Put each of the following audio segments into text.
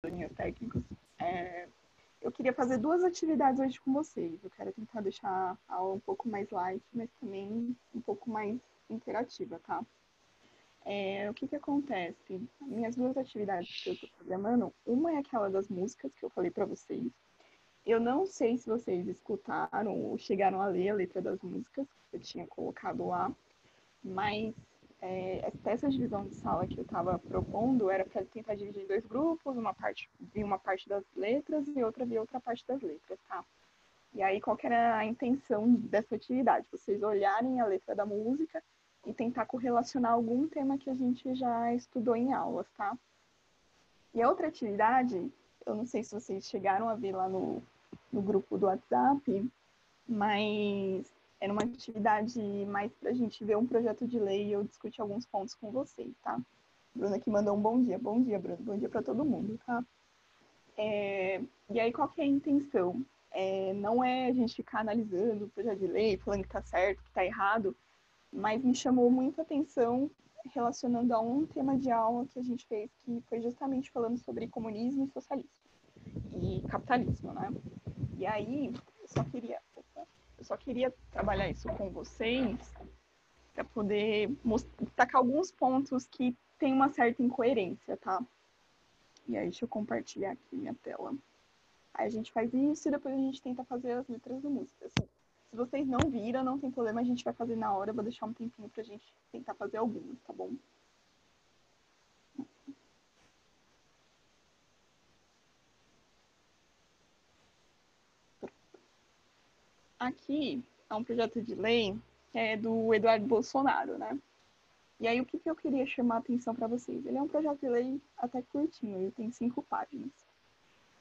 probleminhas técnicos. Eu queria fazer duas atividades hoje com vocês. Eu quero tentar deixar a aula um pouco mais light, mas também um pouco mais interativa, tá? O que acontece? Minhas duas atividades que eu estou programando, uma é aquela das músicas que eu falei para vocês. Eu não sei se vocês escutaram ou chegaram a ler a letra das músicas que eu tinha colocado lá, mas essa divisão de sala que eu estava propondo era para tentar dividir em dois grupos, uma parte via uma parte das letras e outra via outra parte das letras, tá? E aí, qual que era a intenção dessa atividade? Vocês olharem a letra da música e tentar correlacionar algum tema que a gente já estudou em aulas, tá? E a outra atividade, eu não sei se vocês chegaram a ver lá no grupo do WhatsApp, mas era uma atividade mais para a gente ver um projeto de lei e eu discutir alguns pontos com vocês, tá? Bruna que mandou um bom dia. Bom dia, Bruna. Bom dia para todo mundo, tá? E aí, qual que é a intenção? Não é a gente ficar analisando o projeto de lei, falando que tá certo, que tá errado, mas me chamou muita atenção relacionando a um tema de aula que a gente fez, que foi justamente falando sobre comunismo e socialismo e capitalismo, né? E aí, eu só queria trabalhar isso com vocês para poder destacar alguns pontos que tem uma certa incoerência, tá? E aí, deixa eu compartilhar aqui minha tela. Aí a gente faz isso e depois a gente tenta fazer as letras da música. Assim, se vocês não viram, não tem problema, a gente vai fazer na hora. Eu vou deixar um tempinho pra gente tentar fazer algumas, tá bom? Aqui é um projeto de lei que é do Eduardo Bolsonaro, né? E aí, o que eu queria chamar a atenção para vocês? Ele é um projeto de lei até curtinho, ele tem 5 páginas.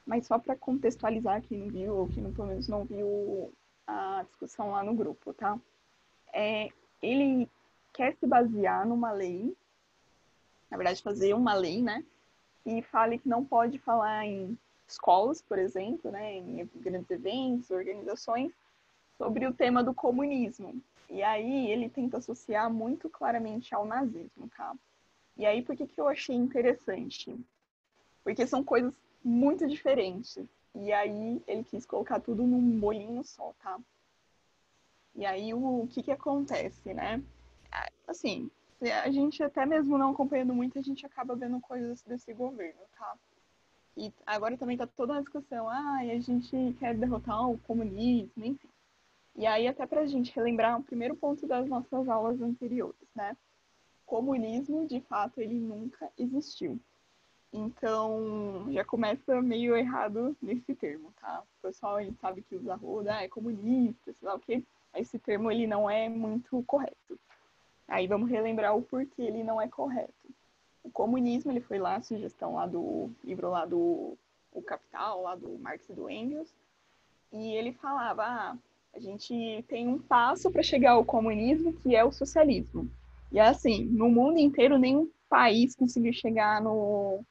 Mas só para contextualizar quem não viu, ou quem não, pelo menos não viu a discussão lá no grupo, tá? Ele quer se basear numa lei, na verdade, fazer uma lei, né? E fale que não pode falar em escolas, por exemplo, né? Em grandes eventos, organizações, sobre o tema do comunismo. E aí ele tenta associar muito claramente ao nazismo, tá? E aí, por que eu achei interessante? Porque são coisas muito diferentes. E aí ele quis colocar tudo num bolinho só, tá? E aí o que acontece, né? Assim, a gente até mesmo não acompanhando muito, a gente acaba vendo coisas desse governo, tá? E agora também tá toda uma discussão, a gente quer derrotar o comunismo, enfim. E aí até pra gente relembrar o primeiro ponto das nossas aulas anteriores, né? Comunismo, de fato, ele nunca existiu. Então, já começa meio errado nesse termo, tá? O pessoal, a gente sabe que usa roda, é comunista, sei lá o quê. Esse termo, ele não é muito correto. Aí vamos relembrar o porquê ele não é correto. O comunismo, ele foi lá, a sugestão lá do livro lá do O Capital, lá do Marx e do Engels, e ele falava, a gente tem um passo para chegar ao comunismo, que é o socialismo. E assim, no mundo inteiro, nenhum país conseguiu chegar no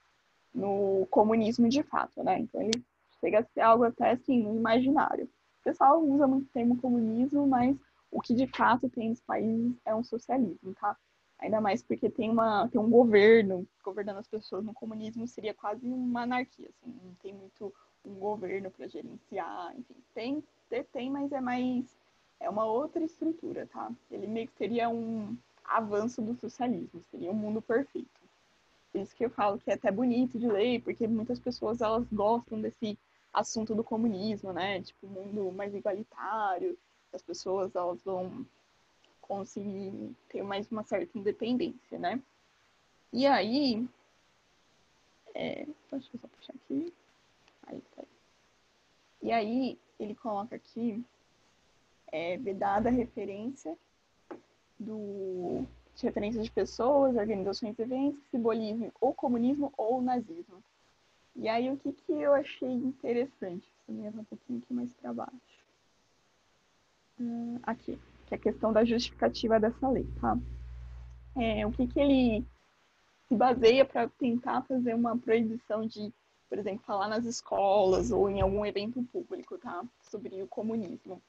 comunismo de fato, né? Então ele chega a ser algo até assim, no imaginário. O pessoal usa muito o termo comunismo, mas o que de fato tem nos países é um socialismo, tá? Ainda mais porque tem um governo governando as pessoas. No comunismo seria quase uma anarquia, assim, não tem muito um governo para gerenciar, enfim, tem, mas é uma outra estrutura, tá? Ele meio que seria um avanço do socialismo, seria um mundo perfeito. Por isso que eu falo que é até bonito de ler, porque muitas pessoas elas gostam desse assunto do comunismo, né? Tipo, um mundo mais igualitário, as pessoas elas vão conseguir ter mais uma certa independência, né? E aí, deixa eu só puxar aqui. Aí, tá. E aí, ele coloca aqui, vedada a referência de referência de pessoas, organizações e eventos que simbolizem ou comunismo ou nazismo. E aí, o que eu achei interessante? Deixa eu levar um pouquinho aqui mais para baixo. Aqui, que é a questão da justificativa dessa lei, tá? O que ele se baseia para tentar fazer uma proibição de, por exemplo, falar nas escolas ou em algum evento público, tá? Sobre o comunismo.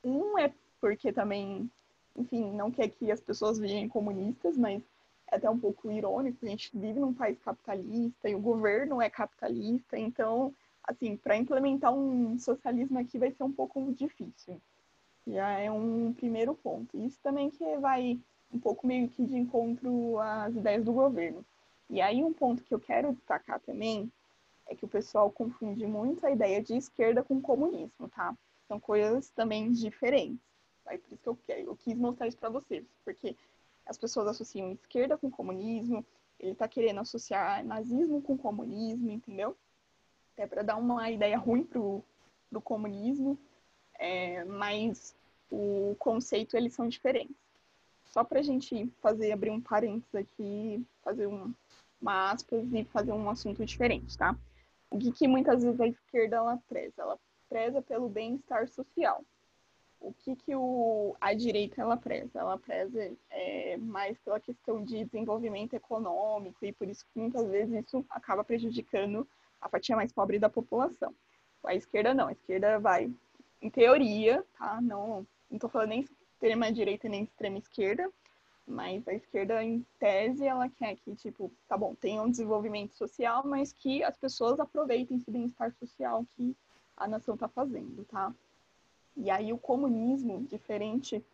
Um é porque também, enfim, não quer que as pessoas virem comunistas, mas é até um pouco irônico, a gente vive num país capitalista e o governo é capitalista, então, assim, para implementar um socialismo aqui vai ser um pouco difícil. Já é um primeiro ponto. Isso também que vai um pouco meio que de encontro às ideias do governo. E aí um ponto que eu quero destacar também é que o pessoal confunde muito a ideia de esquerda com comunismo, tá? São coisas também diferentes. Aí por isso que eu quis mostrar isso para vocês, porque as pessoas associam esquerda com comunismo, ele está querendo associar nazismo com comunismo, entendeu? É para dar uma ideia ruim pro comunismo, mas o conceito eles são diferentes. Só para a gente abrir um parênteses aqui, fazer uma aspas e fazer um assunto diferente, tá? O que muitas vezes a esquerda ela preza? Ela preza pelo bem-estar social. O que a direita ela preza? Ela preza mais pela questão de desenvolvimento econômico e por isso que muitas vezes isso acaba prejudicando a fatia mais pobre da população. A esquerda não, a esquerda vai, em teoria, tá? Não estou falando nem extrema direita nem extrema esquerda, mas a esquerda, em tese, ela quer que, tipo, tá bom, tenha um desenvolvimento social, mas que as pessoas aproveitem esse bem-estar social que a nação está fazendo, tá? E aí o comunismo, diferente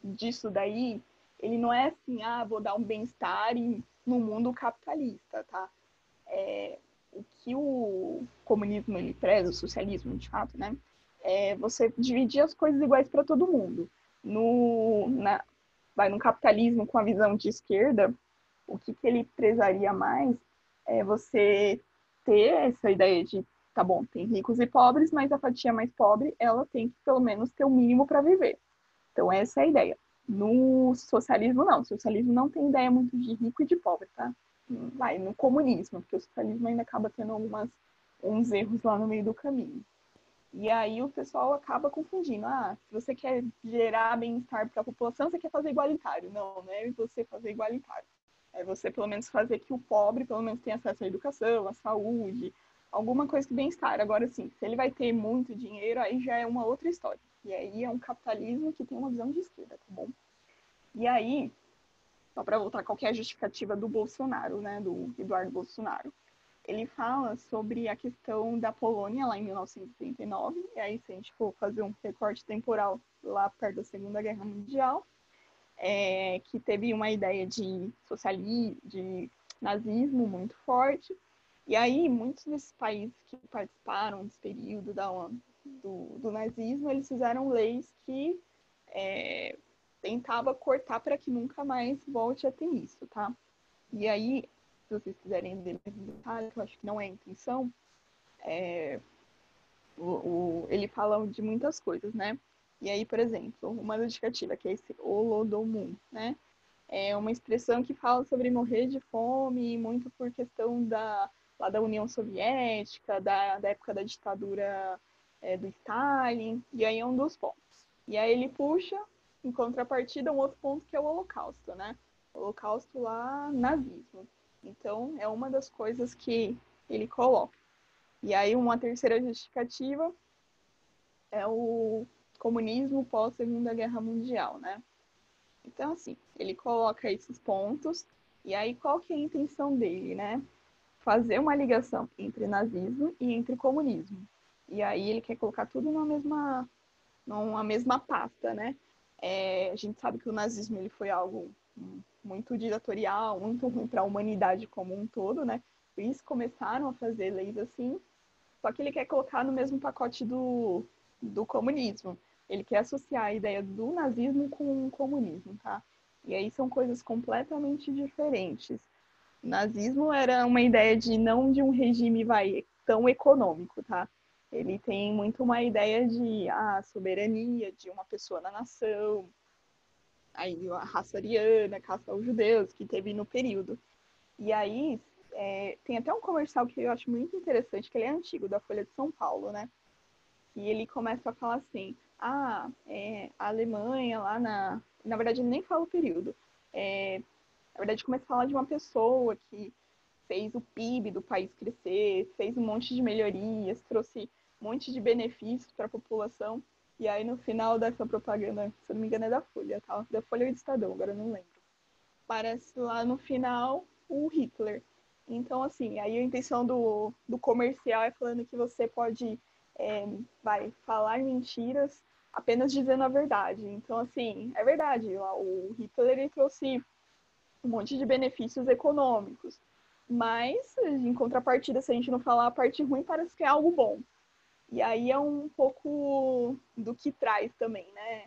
disso daí, ele não é assim, vou dar um bem-estar no mundo capitalista, tá? O que o comunismo ele preza, o socialismo de fato, né? É você dividir as coisas iguais para todo mundo. No capitalismo com a visão de esquerda, o que ele prezaria mais é você ter essa ideia de, tá bom, tem ricos e pobres, mas a fatia mais pobre, ela tem que pelo menos ter o mínimo para viver. Então essa é a ideia. No socialismo, não. O socialismo não tem ideia muito de rico e de pobre, tá? Vai, no comunismo, porque o socialismo ainda acaba tendo uns erros lá no meio do caminho. E aí o pessoal acaba confundindo. Se você quer gerar bem-estar para a população, você quer fazer igualitário. Não, não é você fazer igualitário. É você pelo menos fazer que o pobre pelo menos tenha acesso à educação, à saúde, alguma coisa de bem-estar. Agora sim, se ele vai ter muito dinheiro, aí já é uma outra história. E aí é um capitalismo que tem uma visão de esquerda, tá bom? E aí, só para voltar, qual que é a justificativa do Bolsonaro, né, do Eduardo Bolsonaro? Ele fala sobre a questão da Polônia lá em 1939, e aí se a gente for fazer um recorte temporal lá perto da Segunda Guerra Mundial, que teve uma ideia de socialismo, de nazismo muito forte, e aí muitos desses países que participaram desse período do nazismo, eles fizeram leis que tentava cortar para que nunca mais volte a ter isso, tá? E aí, se vocês quiserem ver mais detalhes, eu acho que não é a intenção, ele fala de muitas coisas, né? E aí, por exemplo, uma justificativa, que é esse Holodomor, né? É uma expressão que fala sobre morrer de fome, muito por questão lá da União Soviética, da época da ditadura do Stalin, e aí é um dos pontos. E aí ele puxa, em contrapartida, um outro ponto que é o Holocausto, né? O Holocausto lá, nazismo. Então, é uma das coisas que ele coloca. E aí, uma terceira justificativa é o comunismo pós-Segunda Guerra Mundial, né? Então, assim, ele coloca esses pontos, e aí qual que é a intenção dele, né? Fazer uma ligação entre nazismo e entre comunismo. E aí ele quer colocar tudo numa mesma pasta, né? A gente sabe que o nazismo ele foi algo muito ditatorial, muito ruim para a humanidade como um todo, né? Por isso começaram a fazer leis assim, só que ele quer colocar no mesmo pacote do comunismo. Ele quer associar a ideia do nazismo com o comunismo, tá? E aí são coisas completamente diferentes. O nazismo era uma ideia não de um regime tão econômico, tá? Ele tem muito uma ideia de soberania, de uma pessoa na nação, aí a raça ariana, caça aos judeus, que teve no período. E aí tem até um comercial que eu acho muito interessante, que ele é antigo, da Folha de São Paulo, né? E ele começa a falar assim, a Alemanha lá Na verdade, ele nem fala o período. Na verdade, começa a falar de uma pessoa que fez o PIB do país crescer, fez um monte de melhorias, trouxe um monte de benefícios para a população. E aí, no final dessa propaganda, se eu não me engano, é da Folha, tá? Da Folha ou do Estadão, agora eu não lembro. aparece lá no final o Hitler. Então, assim, aí a intenção do comercial é falando que você pode vai falar mentiras apenas dizendo a verdade. Então, assim, é verdade, o Hitler ele trouxe um monte de benefícios econômicos. Mas, em contrapartida, se a gente não falar a parte ruim, parece que é algo bom. E aí é um pouco do que traz também, né?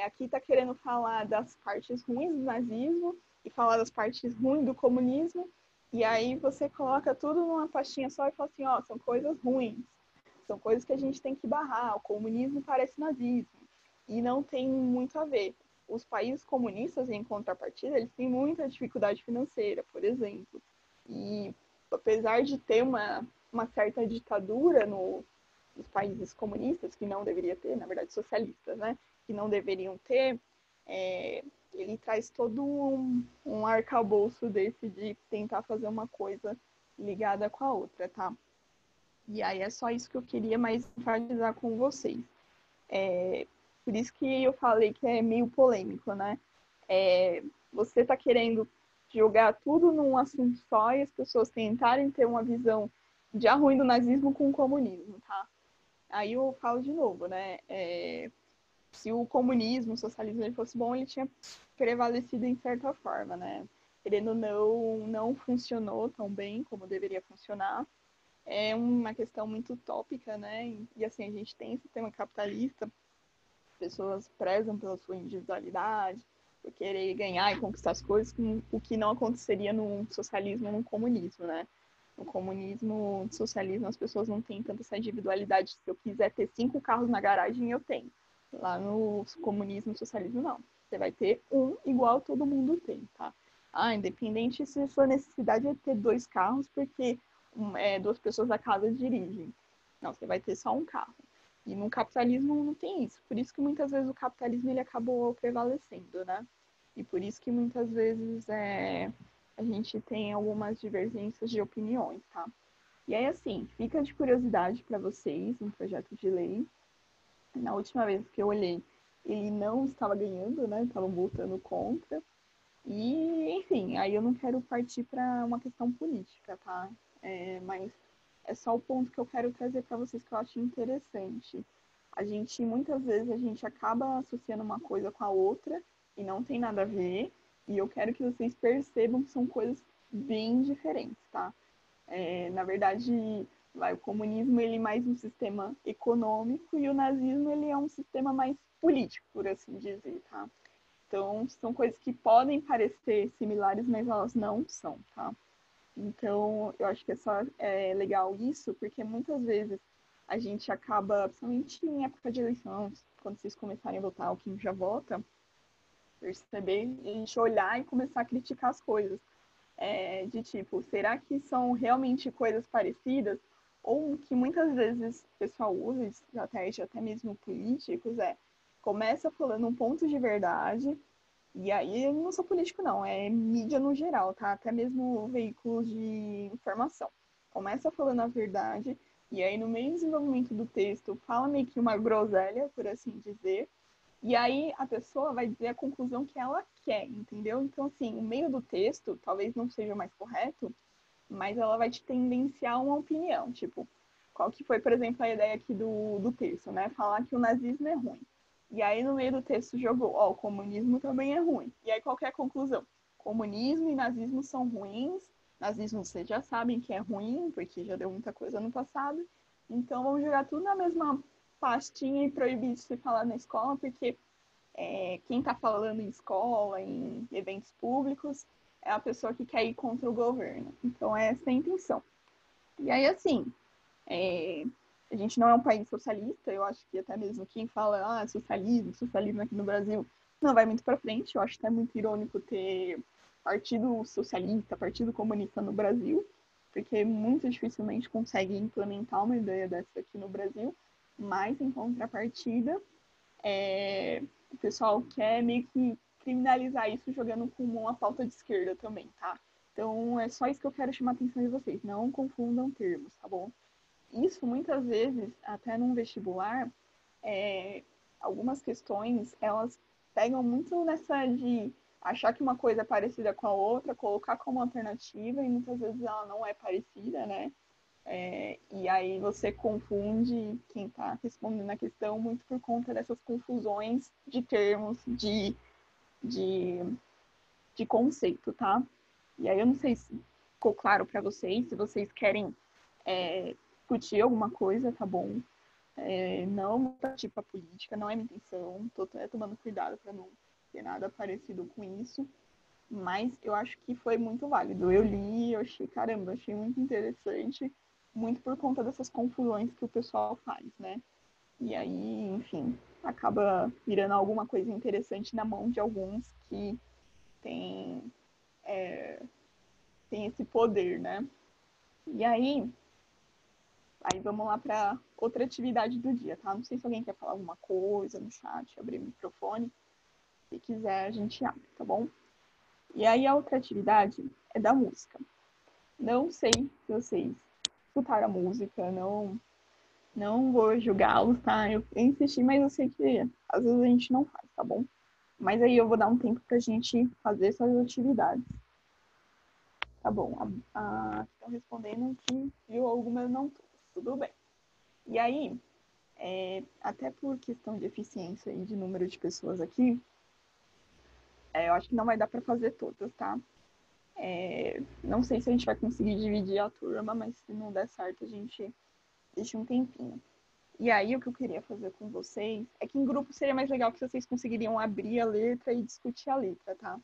Aqui está querendo falar das partes ruins do nazismo e falar das partes ruins do comunismo. E aí você coloca tudo numa pastinha só e fala assim, ó, são coisas ruins. São coisas que a gente tem que barrar. O comunismo parece nazismo. E não tem muito a ver. Os países comunistas, em contrapartida, eles têm muita dificuldade financeira, por exemplo. E apesar de ter uma certa ditadura nos países comunistas, que não deveria ter, na verdade socialistas, né? Que não deveriam ter, ele traz todo um arcabouço desse de tentar fazer uma coisa ligada com a outra, tá? E aí é só isso que eu queria mais enfatizar com vocês. Por isso que eu falei que é meio polêmico, né? Você está querendo jogar tudo num assunto só e as pessoas tentarem ter uma visão de ruim do nazismo com o comunismo, tá? Aí eu falo de novo, né? Se o comunismo, o socialismo ele fosse bom, ele tinha prevalecido em certa forma, né? Querendo ou não funcionou tão bem como deveria funcionar. É uma questão muito utópica, né? E assim, a gente tem esse sistema capitalista, pessoas prezam pela sua individualidade, por querer ganhar e conquistar as coisas, o que não aconteceria no socialismo ou no comunismo, né? No comunismo, no socialismo, as pessoas não têm tanta essa individualidade. Se eu quiser ter 5 carros na garagem, eu tenho. Lá no comunismo e socialismo, não. Você vai ter um igual todo mundo tem, tá? Independente se a sua necessidade é ter 2 carros, porque 2 pessoas da casa dirigem. Não, você vai ter só um carro. E no capitalismo não tem isso. Por isso que muitas vezes o capitalismo ele acabou prevalecendo, né? E por isso que muitas vezes a gente tem algumas divergências de opiniões, tá? E aí, assim, fica de curiosidade para vocês um projeto de lei. Na última vez que eu olhei, ele não estava ganhando, né? Estavam votando contra. E, enfim, aí eu não quero partir para uma questão política, tá? Mas é só o ponto que eu quero trazer para vocês que eu acho interessante. Muitas vezes, a gente acaba associando uma coisa com a outra e não tem nada a ver. E eu quero que vocês percebam que são coisas bem diferentes, tá? Na verdade, o comunismo ele é mais um sistema econômico e o nazismo ele é um sistema mais político, por assim dizer, tá? Então, são coisas que podem parecer similares, mas elas não são, tá? Então, eu acho que é legal isso, porque muitas vezes a gente acaba, principalmente em época de eleição, quando vocês começarem a votar, ou quem já vota, perceber, a gente olhar e começar a criticar as coisas. De tipo, será que são realmente coisas parecidas? Ou que muitas vezes o pessoal usa, estratégia até mesmo políticos, começa falando um ponto de verdade, e aí eu não sou político não, é mídia no geral, tá? Até mesmo veículos de informação. Começa falando a verdade, e aí no meio do desenvolvimento do texto fala meio que uma groselha, por assim dizer, e aí a pessoa vai dizer a conclusão que ela quer, entendeu? Então, assim, o meio do texto talvez não seja mais correto, mas ela vai te tendenciar uma opinião. Tipo, qual que foi, por exemplo, a ideia aqui do texto, né? Falar que o nazismo é ruim. E aí no meio do texto jogou, o comunismo também é ruim. E aí qual que é a conclusão? Comunismo e nazismo são ruins. Nazismo vocês já sabem que é ruim, porque já deu muita coisa no passado. Então vamos jogar tudo na mesma pastinha e proibir de se falar na escola, porque quem está falando em escola, em eventos públicos, é a pessoa que quer ir contra o governo. Então, essa é a intenção. E aí, assim, a gente não é um país socialista, eu acho que até mesmo quem fala, socialismo aqui no Brasil, não vai muito para frente. Eu acho até muito irônico ter partido socialista, partido comunista no Brasil, porque muito dificilmente consegue implementar uma ideia dessa aqui no Brasil, mas em contrapartida, o pessoal quer meio que criminalizar isso jogando como uma pauta de esquerda também, tá? Então, é só isso que eu quero chamar a atenção de vocês. Não confundam termos, tá bom? Isso, muitas vezes, até num vestibular, algumas questões, elas pegam muito nessa de achar que uma coisa é parecida com a outra, colocar como alternativa, e muitas vezes ela não é parecida, né? E aí você confunde quem está respondendo a questão muito por conta dessas confusões de termos, de, de conceito, tá? E aí eu não sei se ficou claro para vocês, se vocês querem discutir alguma coisa, tá bom? Não partir para política, não é minha intenção, tô tomando cuidado para não ter nada parecido com isso, mas eu acho que foi muito válido. Eu li, eu achei, caramba, achei muito interessante, muito por conta dessas confusões que o pessoal faz, né? E aí, enfim, acaba virando alguma coisa interessante na mão de alguns que têm, têm esse poder, né? E aí vamos lá para outra atividade do dia, tá? Não sei se alguém quer falar alguma coisa no chat, abrir o microfone. Se quiser, a gente abre, tá bom? E aí a outra atividade é da música. Não sei se vocês escutaram a música, não vou julgá-los, tá? Eu insisti, mas eu sei que às vezes a gente não faz, tá bom? Mas aí eu vou dar um tempo pra gente fazer essas atividades. Tá bom, estão respondendo que viu algumas, não todas. Tudo bem. E aí, até por questão de eficiência e de número de pessoas aqui, eu acho que não vai dar para fazer todas, tá? Não sei se a gente vai conseguir dividir a turma, mas se não der certo, a gente deixa um tempinho. E aí, o que eu queria fazer com vocês é que em grupo seria mais legal que vocês conseguiriam abrir a letra e discutir a letra, tá?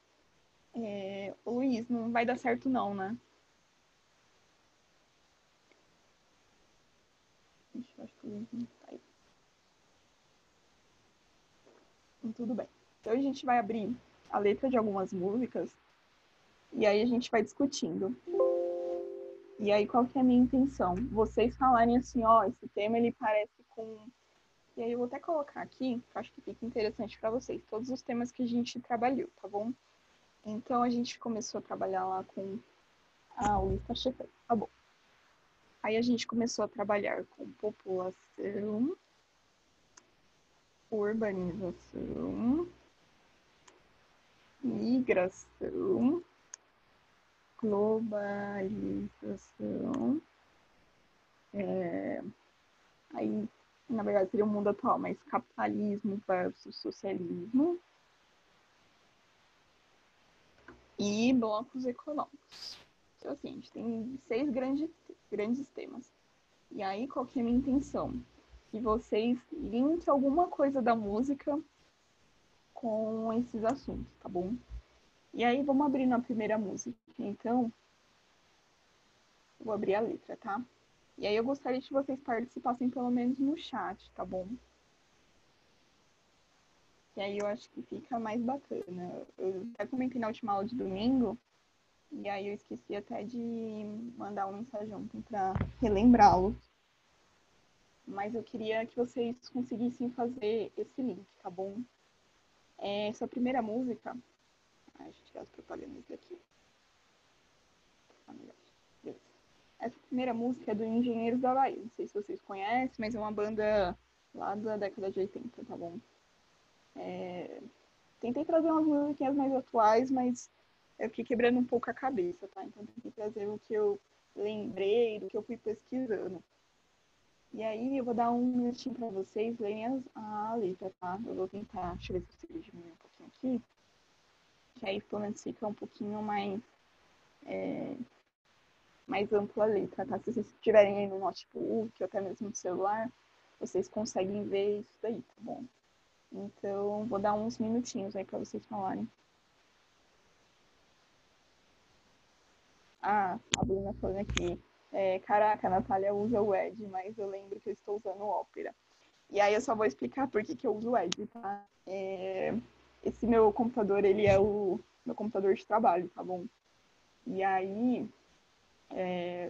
Ô, Luiz, não vai dar certo não, né? Ixi, eu acho que o Luiz não tá aí. Então, tudo bem. Então, a gente vai abrir a letra de algumas músicas e aí a gente vai discutindo. E aí, qual que é a minha intenção? Vocês falarem assim, ó, esse tema ele parece com... E aí eu vou até colocar aqui, que eu acho que fica interessante para vocês, todos os temas que a gente trabalhou, tá bom? Então, a gente começou a trabalhar lá com... o Luiz tá chegando, tá bom. Aí a gente começou a trabalhar com população, urbanização, migração, globalização, aí, na verdade, seria o mundo atual, mas capitalismo versus socialismo e blocos econômicos. Então, assim, a gente tem 6 grandes temas. E aí, qual que é a minha intenção? Que vocês linkem alguma coisa da música com esses assuntos, tá bom? E aí, vamos abrir na primeira música. Então, vou abrir a letra, tá? E aí, eu gostaria que vocês participassem pelo menos no chat, tá bom? E aí, eu acho que fica mais bacana. Eu até comentei na última aula de domingo, e aí eu esqueci até de mandar uma mensagem ontem para relembrá-lo. Mas eu queria que vocês conseguissem fazer esse link, tá bom? Essa primeira música... deixa eu tirar as propagandas daqui. Essa primeira música é do Engenheiros da Bahia. Não sei se vocês conhecem, mas é uma banda lá da década de 80, tá bom? Tentei trazer umas musiquinhas mais atuais, mas eu fiquei quebrando um pouco a cabeça, tá? Então tentei trazer o que eu lembrei, do que eu fui pesquisando. E aí eu vou dar um minutinho para vocês lerem a letra, tá? Eu vou tentar, deixa eu ver se eu consigo diminuir um pouquinho aqui, que aí pelo menos fica um pouquinho mais ampla a letra, tá? Se vocês estiverem aí no notebook ou até mesmo no celular, vocês conseguem ver isso daí, tá bom? Então, vou dar uns minutinhos aí para vocês falarem. A Bruna falando aqui. Caraca, a Natália usa o Edge, mas eu lembro que eu estou usando o Opera. E aí eu só vou explicar por que eu uso o Edge, tá? Esse meu computador, ele é o meu computador de trabalho, tá bom? E aí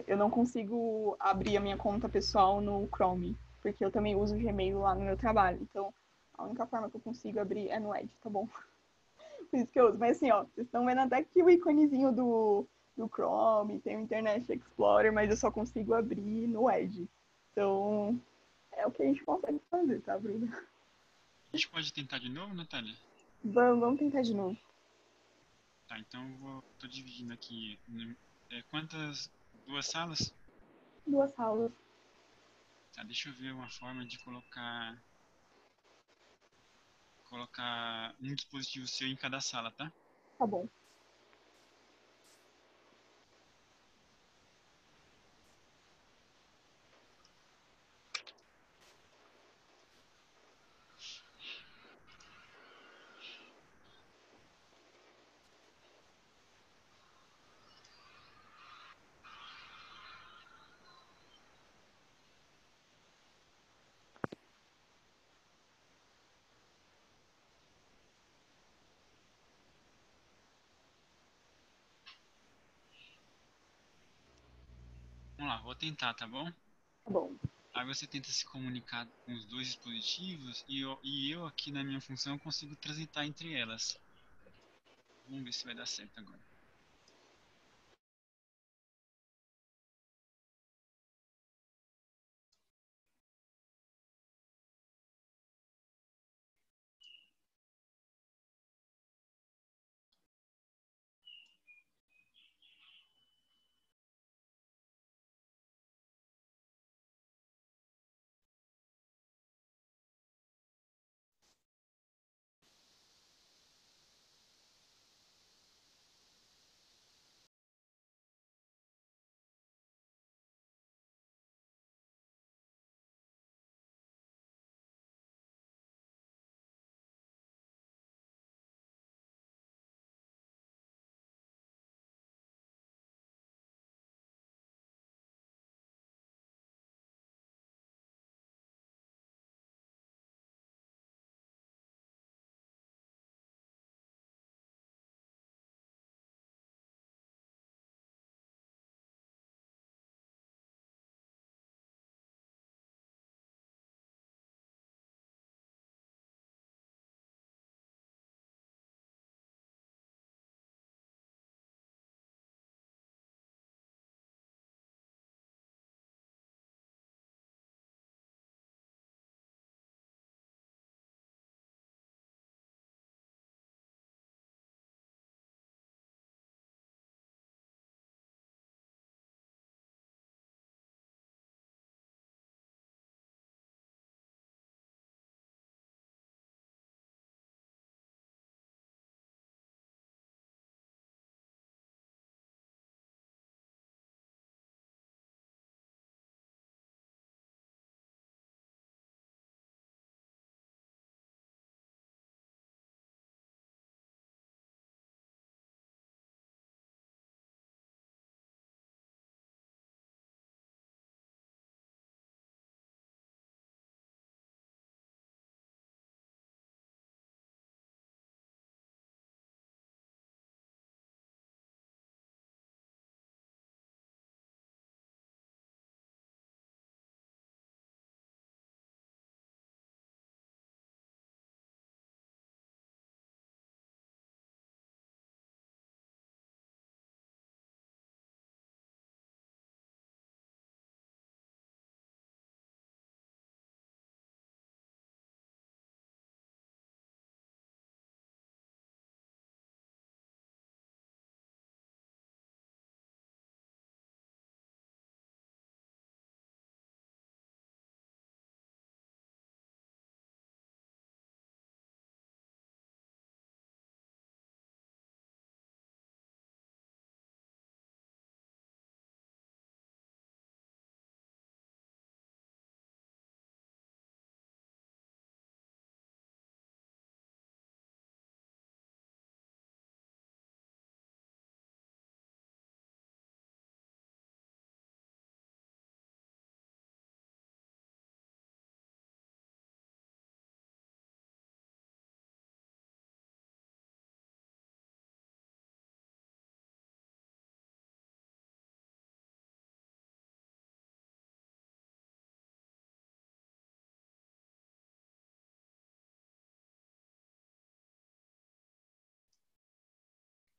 eu não consigo abrir a minha conta pessoal no Chrome, porque eu também uso o Gmail lá no meu trabalho. Então, a única forma que eu consigo abrir é no Edge, tá bom? Por isso que eu uso. Mas assim, ó, vocês estão vendo até aqui o íconezinho do Chrome, tem o Internet Explorer, mas eu só consigo abrir no Edge. Então, é o que a gente consegue fazer, tá, Bruna? A gente pode tentar de novo, Natália? Vamos tentar de novo. Tá, então tô dividindo aqui. Quantas? Duas salas? Duas salas. Tá, deixa eu ver uma forma de colocar um dispositivo seu em cada sala, tá? Tá bom. Vamos lá, vou tentar, tá bom? Tá bom. Aí você tenta se comunicar com os dois dispositivos e eu aqui na minha função consigo transitar entre elas. Vamos ver se vai dar certo agora.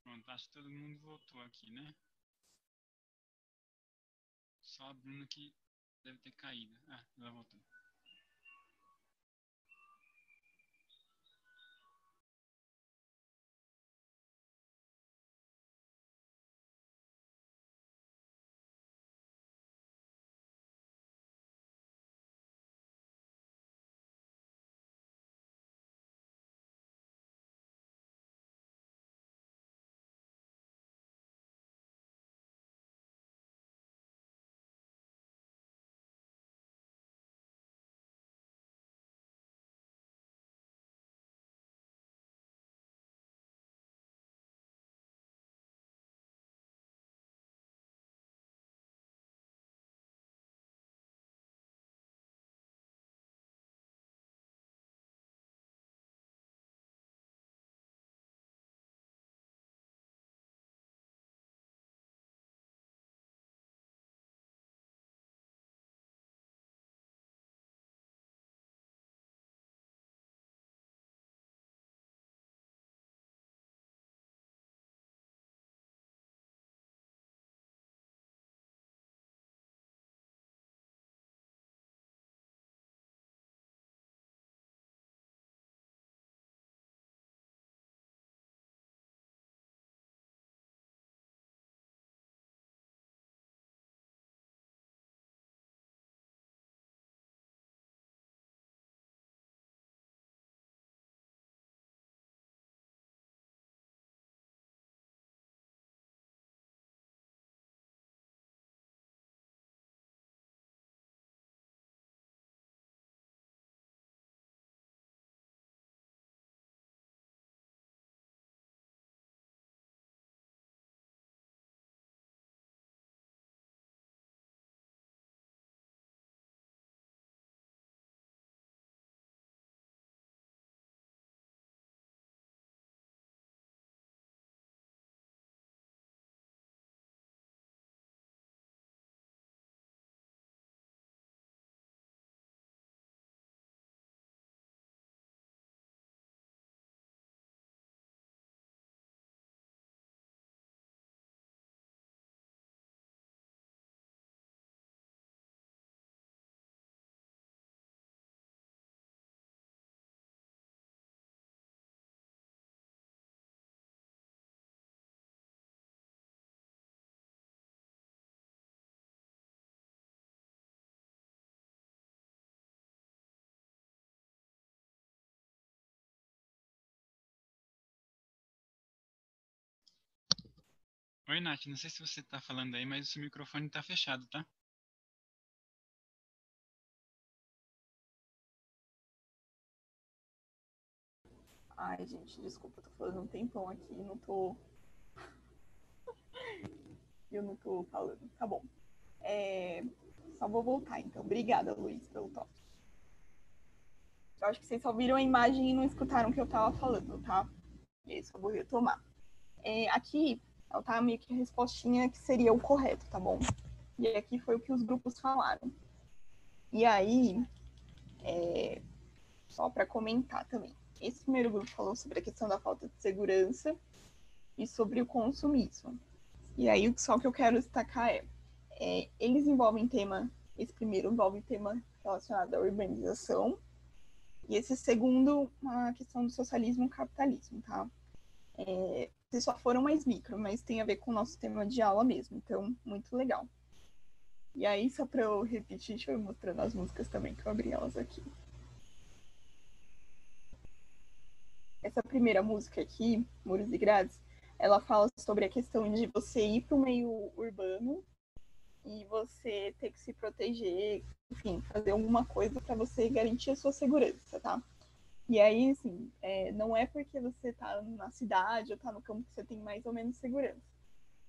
Pronto, acho que todo mundo voltou aqui, né? Só a Bruna que deve ter caído. Ah, ela voltou. Oi, Nath, não sei se você tá falando aí, mas o seu microfone tá fechado, tá? Ai, gente, desculpa, eu tô falando um tempão aqui, eu não tô falando. Tá bom. É, só vou voltar, então. Obrigada, Luiz, pelo toque. Eu acho que vocês só viram a imagem e não escutaram o que eu tava falando, tá? E aí, só vou retomar. Aqui, ela tá meio que a respostinha que seria o correto, tá bom? E aqui foi o que os grupos falaram. E aí, só para comentar também. Esse primeiro grupo falou sobre a questão da falta de segurança e sobre o consumismo. E aí, só o que eu quero destacar eles envolvem tema, esse primeiro envolve tema relacionado à urbanização, e esse segundo, a questão do socialismo e capitalismo, tá? Vocês só foram mais micro, mas tem a ver com o nosso tema de aula mesmo, então, muito legal. E aí, só para eu repetir, deixa eu ir mostrando as músicas também, que eu abri elas aqui. Essa primeira música aqui, Muros e Grades, ela fala sobre a questão de você ir para o meio urbano e você ter que se proteger, enfim, fazer alguma coisa para você garantir a sua segurança, tá? E aí, assim, não é porque você tá na cidade ou tá no campo que você tem mais ou menos segurança.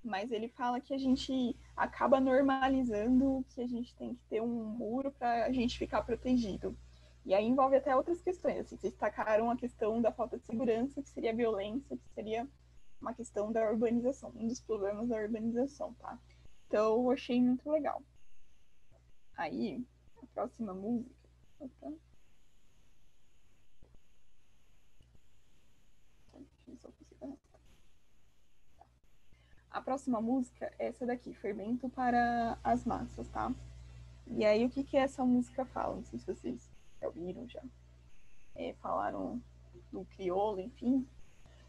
Mas ele fala que a gente acaba normalizando que a gente tem que ter um muro para a gente ficar protegido. E aí envolve até outras questões. Assim, vocês destacaram a questão da falta de segurança, que seria a violência, que seria uma questão da urbanização, um dos problemas da urbanização, tá? Então eu achei muito legal. Aí, a próxima música. Opa. A próxima música é essa daqui, Fermento para as Massas, tá? E aí, o que que essa música fala? Não sei se vocês já ouviram, já falaram do crioulo, enfim.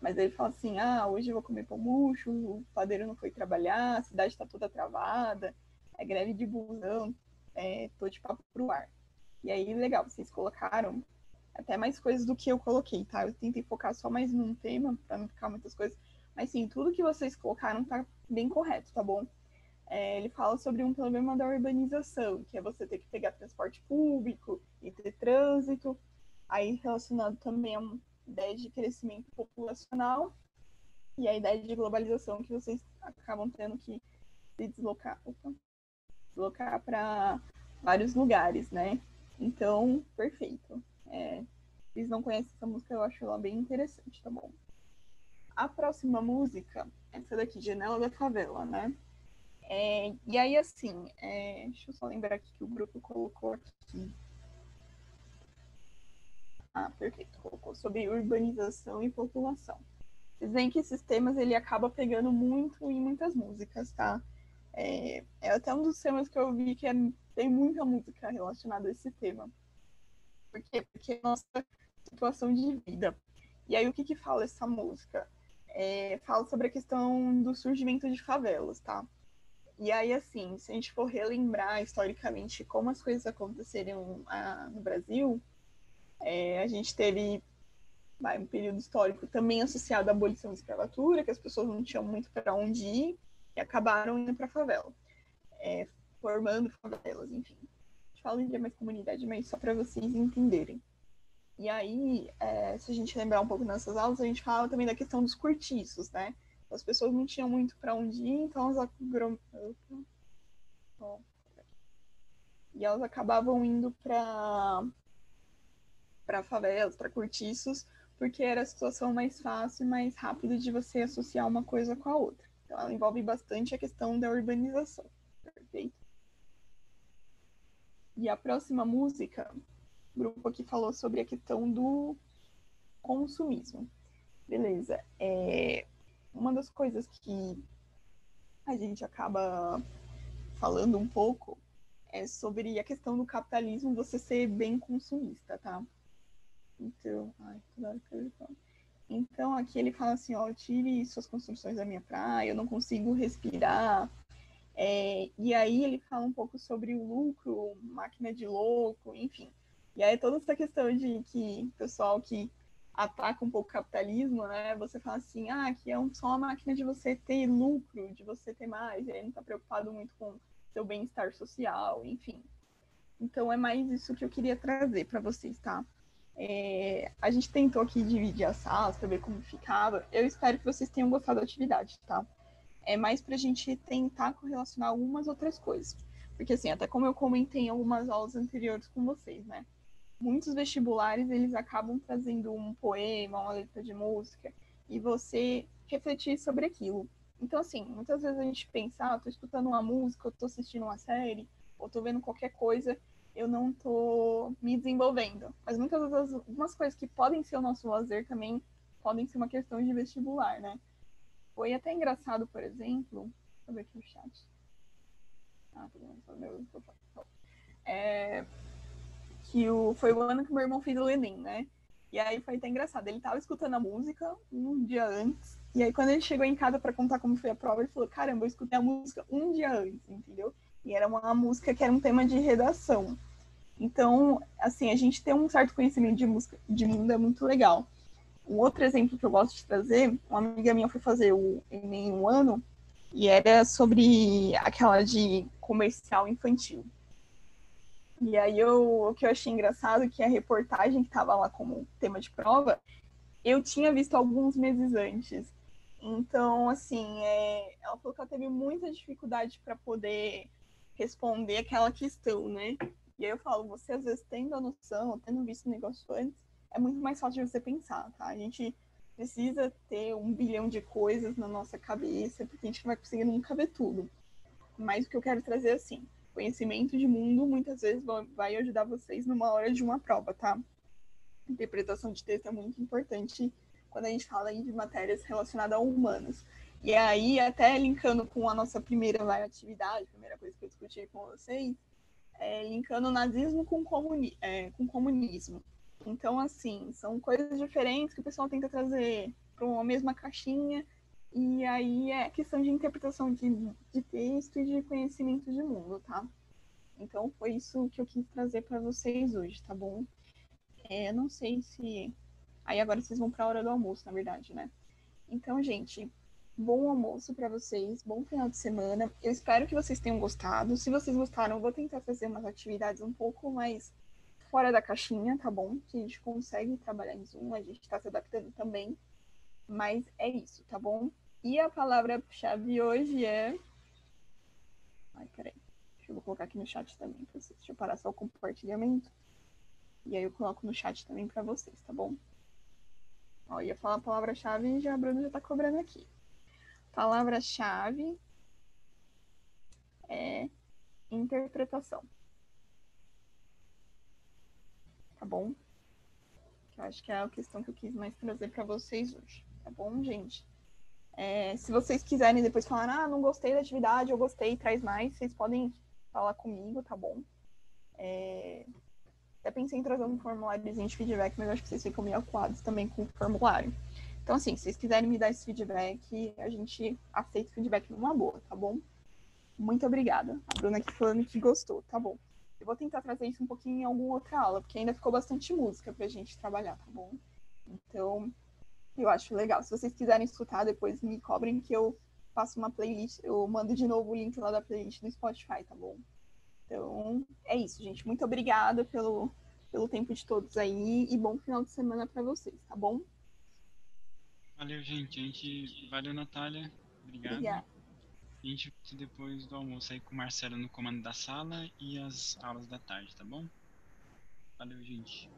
Mas ele fala assim, hoje eu vou comer pão murcho, o padeiro não foi trabalhar, a cidade está toda travada, é greve de busão, tô de papo pro ar. E aí, legal, vocês colocaram até mais coisas do que eu coloquei, tá? Eu tentei focar só mais num tema, para não ficar muitas coisas. Mas sim, tudo que vocês colocaram tá bem correto, tá bom? Ele fala sobre um problema da urbanização, que é você ter que pegar transporte público e ter trânsito, aí relacionado também a uma ideia de crescimento populacional e a ideia de globalização que vocês acabam tendo que se deslocar para vários lugares, né? Então, perfeito. Vocês não conhecem essa música, eu acho ela bem interessante, tá bom? A próxima música, essa daqui, Janela da Favela, né? E aí, assim, deixa eu só lembrar aqui que o grupo colocou aqui. Perfeito, colocou sobre urbanização e população. Vocês veem que esses temas ele acaba pegando muito em muitas músicas, tá? É até um dos temas que eu vi que tem muita música relacionada a esse tema. Por quê? Porque é a nossa situação de vida. E aí, o que que fala essa música? Fala sobre a questão do surgimento de favelas, tá? E aí, assim, se a gente for relembrar historicamente como as coisas aconteceram no Brasil, a gente teve um período histórico também associado à abolição da escravatura, que as pessoas não tinham muito para onde ir e acabaram indo para a favela, formando favelas, enfim. A gente fala em mais comunidade, mas só para vocês entenderem. E aí, se a gente lembrar um pouco nessas aulas, a gente fala também da questão dos cortiços, né? As pessoas não tinham muito para onde ir, então elas acabavam indo para favelas, para cortiços, porque era a situação mais fácil e mais rápida de você associar uma coisa com a outra. Então, ela envolve bastante a questão da urbanização. Perfeito? E a próxima música, o grupo aqui falou sobre a questão do consumismo. Beleza. Uma das coisas que a gente acaba falando um pouco é sobre a questão do capitalismo, você ser bem consumista, tá? Então, toda hora que eu falo. Então, aqui ele fala assim, ó, tire suas construções da minha praia, eu não consigo respirar. E aí ele fala um pouco sobre o lucro, máquina de louco, enfim. E aí toda essa questão de que o pessoal que ataca um pouco o capitalismo, né? Você fala assim, que é só uma máquina de você ter lucro, de você ter mais, e aí não está preocupado muito com seu bem-estar social, enfim. Então é mais isso que eu queria trazer para vocês, tá? A gente tentou aqui dividir as salas para ver como ficava. Eu espero que vocês tenham gostado da atividade, tá? É mais para a gente tentar correlacionar algumas outras coisas. Porque, assim, até como eu comentei em algumas aulas anteriores com vocês, né? Muitos vestibulares, eles acabam trazendo um poema, uma letra de música, e você refletir sobre aquilo. Então, assim, muitas vezes a gente pensa, tô escutando uma música, eu tô assistindo uma série, ou tô vendo qualquer coisa, eu não tô me desenvolvendo. Mas muitas vezes, algumas coisas que podem ser o nosso lazer também podem ser uma questão de vestibular, né? Foi até engraçado, por exemplo, deixa eu ver aqui o chat. Foi o ano que meu irmão fez o Enem, né? E aí foi até engraçado. Ele tava escutando a música um dia antes. E aí, quando ele chegou em casa para contar como foi a prova, ele falou: Caramba, eu escutei a música um dia antes, entendeu? E era uma música que era um tema de redação. Então, assim, a gente ter um certo conhecimento de música, de mundo é muito legal. Um outro exemplo que eu gosto de trazer: uma amiga minha foi fazer o Enem um ano e era sobre aquela de comercial infantil. E aí o que eu achei engraçado é que a reportagem que estava lá como tema de prova, eu tinha visto alguns meses antes. Então, assim, ela falou que ela teve muita dificuldade para poder responder aquela questão, né? E aí eu falo, você às vezes tendo a noção, tendo visto o negócio antes, é muito mais fácil de você pensar, tá? A gente precisa ter 1 bilhão de coisas na nossa cabeça, porque a gente não vai conseguir nunca ver tudo. Mas o que eu quero trazer é assim, conhecimento de mundo muitas vezes vai ajudar vocês numa hora de uma prova, tá? Interpretação de texto é muito importante quando a gente fala aí de matérias relacionadas a humanos. E aí, até linkando com a nossa primeira atividade, primeira coisa que eu discuti com vocês, linkando o nazismo com comunismo. Então, assim, são coisas diferentes que o pessoal tenta trazer para uma mesma caixinha, e aí é questão de interpretação de texto e de conhecimento de mundo, tá? Então, foi isso que eu quis trazer para vocês hoje, tá bom? Não sei se. Aí agora vocês vão para a hora do almoço, na verdade, né? Então, gente, bom almoço para vocês, bom final de semana. Eu espero que vocês tenham gostado. Se vocês gostaram, eu vou tentar fazer umas atividades um pouco mais fora da caixinha, tá bom? Que a gente consegue trabalhar em Zoom, a gente está se adaptando também. Mas é isso, tá bom? E a palavra-chave hoje é. Ai, peraí. Eu vou colocar aqui no chat também para vocês. Deixa eu parar só o compartilhamento. E aí eu coloco no chat também para vocês, tá bom? Ó, ia falar a palavra-chave e já a Bruna já tá cobrando aqui. Palavra-chave é interpretação. Tá bom? Eu acho que é a questão que eu quis mais trazer para vocês hoje. Tá bom, gente? Se vocês quiserem depois falar, não gostei da atividade, eu gostei, traz mais, vocês podem falar comigo, tá bom? Até pensei em trazer um formuláriozinho de feedback, mas acho que vocês ficam meio acuados também com o formulário. Então, assim, se vocês quiserem me dar esse feedback, a gente aceita o feedback numa boa, tá bom? Muito obrigada. A Bruna aqui falando que gostou, tá bom. Eu vou tentar trazer isso um pouquinho em alguma outra aula, porque ainda ficou bastante música pra gente trabalhar, tá bom? Então, eu acho legal. Se vocês quiserem escutar, depois me cobrem que eu faço uma playlist, eu mando de novo o link lá da playlist do Spotify, tá bom? Então, é isso, gente. Muito obrigada pelo tempo de todos aí e bom final de semana para vocês, tá bom? Valeu, gente. Valeu, Natália. Obrigado. Obrigada. E a gente volta depois do almoço aí com o Marcelo no comando da sala e as aulas da tarde, tá bom? Valeu, gente.